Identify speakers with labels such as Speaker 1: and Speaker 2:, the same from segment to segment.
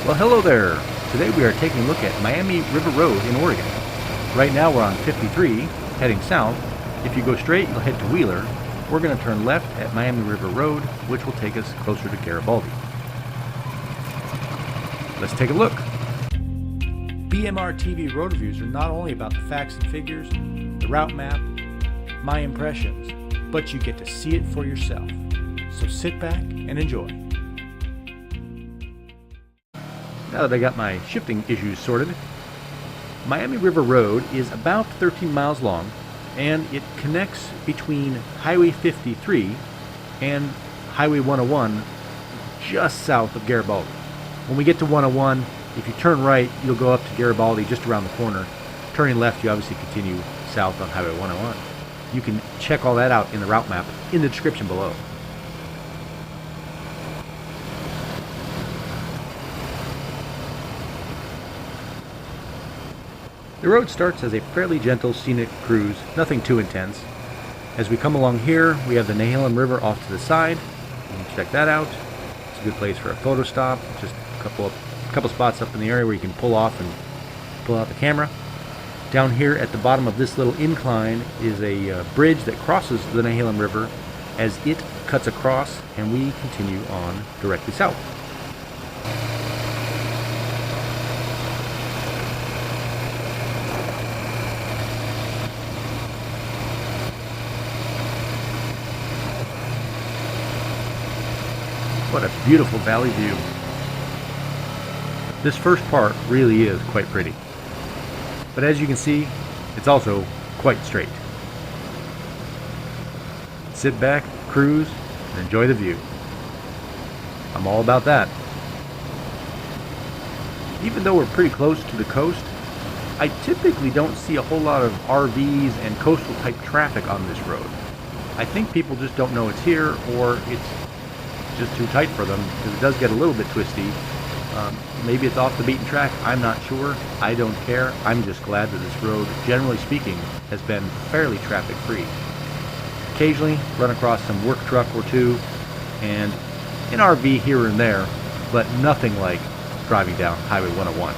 Speaker 1: Well, hello there. Today we are taking a look at Miami River Road in Oregon. Right now we're on 53, heading south. If you go straight, you'll head to Wheeler. We're going to turn left at Miami River Road, which will take us closer to Garibaldi. Let's take a look. BMR TV road reviews are not only about the facts and figures, the route map, my impressions, but you get to see it for yourself. So sit back and enjoy. Now that I got my shifting issues sorted, Miami River Road is about 13 miles long, and it connects between Highway 53 and Highway 101 just south of Garibaldi. When we get to 101, if you turn right, you'll go up to Garibaldi just around the corner. Turning left, you obviously continue south on Highway 101. You can check all that out in the route map in the description below. The road starts as a fairly gentle scenic cruise, nothing too intense. As we come along here, we have the Nehalem River off to the side. You can check that out. It's a good place for a photo stop. Just a couple spots up in the area where you can pull off and pull out the camera. Down here at the bottom of this little incline is a bridge that crosses the Nehalem River as it cuts across, and we continue on directly south. What a beautiful valley view. This first part really is quite pretty. But as you can see, it's also quite straight. Sit back, cruise, and enjoy the view. I'm all about that. Even though we're pretty close to the coast, I typically don't see a whole lot of RVs and coastal type traffic on this road. I think people just don't know it's here, or it's just too tight for them, because it does get a little bit twisty. Maybe it's off the beaten track, I'm not sure. I don't care. I'm just glad that this road, generally speaking, has been fairly traffic free. Occasionally run across some work truck or two and an RV here and there, but nothing like driving down Highway 101.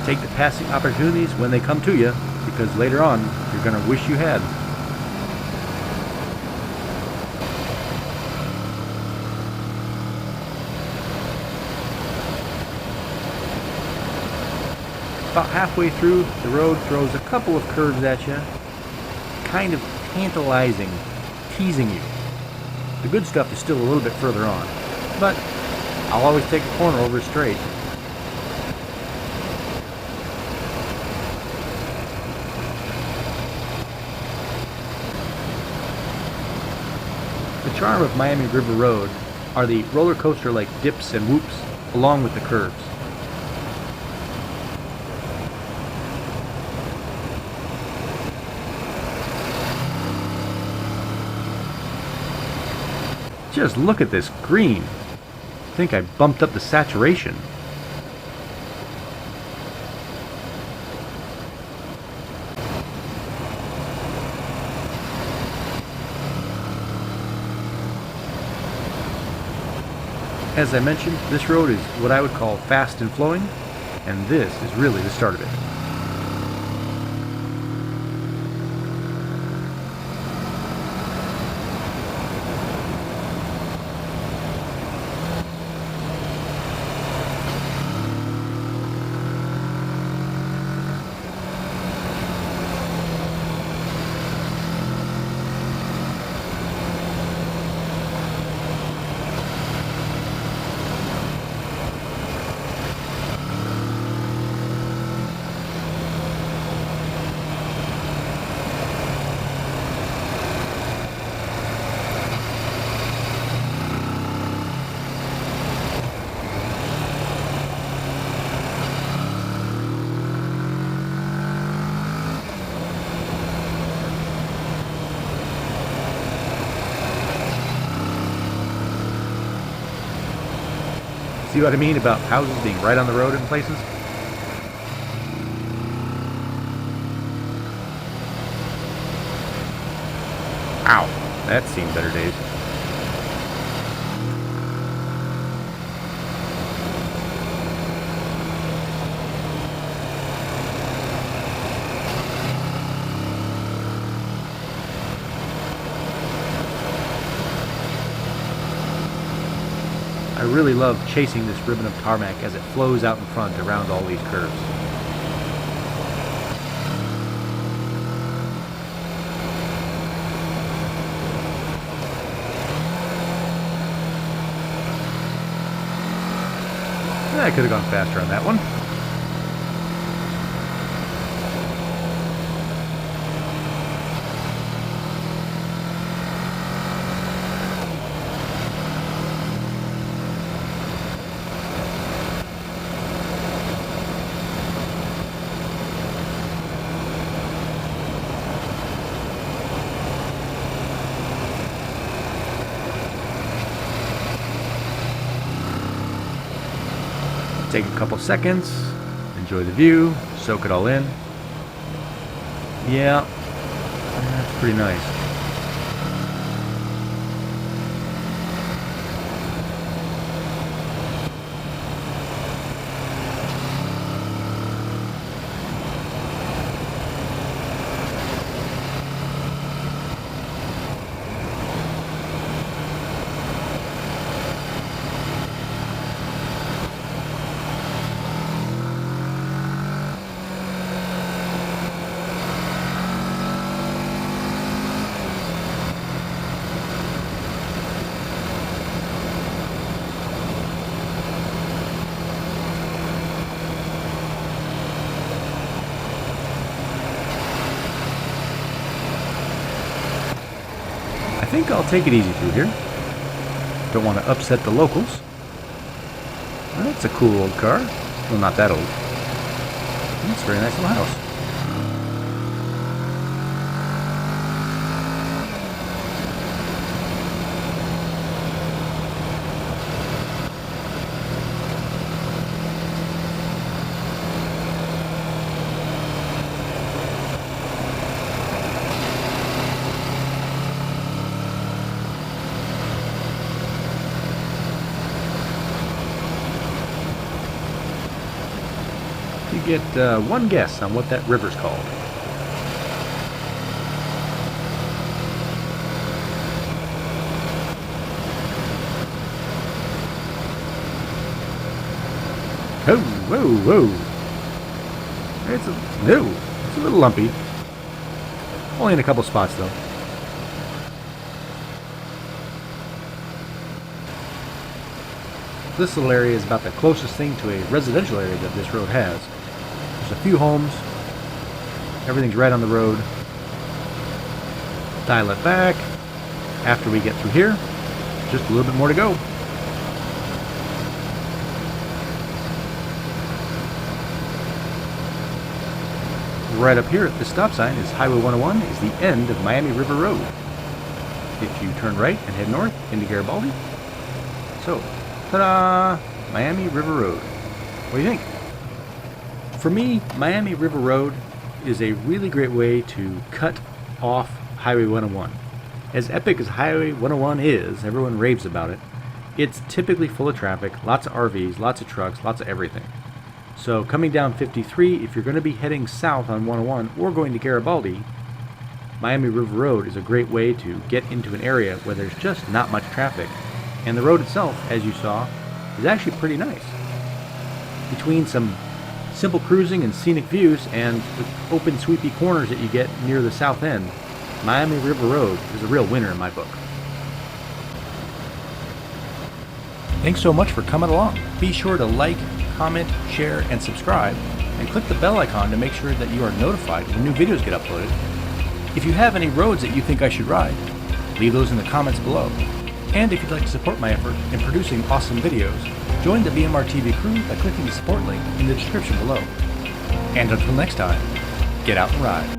Speaker 1: Take the passing opportunities when they come to you, because later on you're going to wish you had. About halfway through, the road throws a couple of curves at you, kind of tantalizing, teasing you. The good stuff is still a little bit further on, but I'll always take a corner over straight. The charm of Miami River Road are the roller coaster like dips and whoops along with the curves. Just look at this green. I think I bumped up the saturation. As I mentioned, this road is what I would call fast and flowing, and this is really the start of it. See what I mean about houses being right on the road in places? Ow, that's seen better days. I really love chasing this ribbon of tarmac as it flows out in front around all these curves. I could have gone faster on that one. Take a couple seconds, enjoy the view, soak it all in. Yeah, that's pretty nice. I think I'll take it easy through here. Don't want to upset the locals. That's a cool old car. Well, not that old. It's a very nice little house. You get one guess on what that river's called. Oh, whoa, whoa. It's a little lumpy. Only in a couple spots though. This little area is about the closest thing to a residential area that this road has. There's a few homes. Everything's right on the road. Dial it back. After we get through here, just a little bit more to go. Right up here at this stop sign is Highway 101, is the end of Miami River Road. If you turn right and head north into Garibaldi. So, ta-da! Miami River Road. What do you think? For me, Miami River Road is a really great way to cut off Highway 101. As epic as Highway 101 is, everyone raves about it, it's typically full of traffic, lots of RVs, lots of trucks, lots of everything. So coming down 53, if you're going to be heading south on 101 or going to Garibaldi, Miami River Road is a great way to get into an area where there's just not much traffic. And the road itself, as you saw, is actually pretty nice. Between some simple cruising and scenic views and the open sweepy corners that you get near the south end, Miami River Road is a real winner in my book. Thanks so much for coming along. Be sure to like, comment, share, and subscribe, and click the bell icon to make sure that you are notified when new videos get uploaded. If you have any roads that you think I should ride, leave those in the comments below. And if you'd like to support my effort in producing awesome videos, join the BMR TV crew by clicking the support link in the description below. And until next time, get out and ride.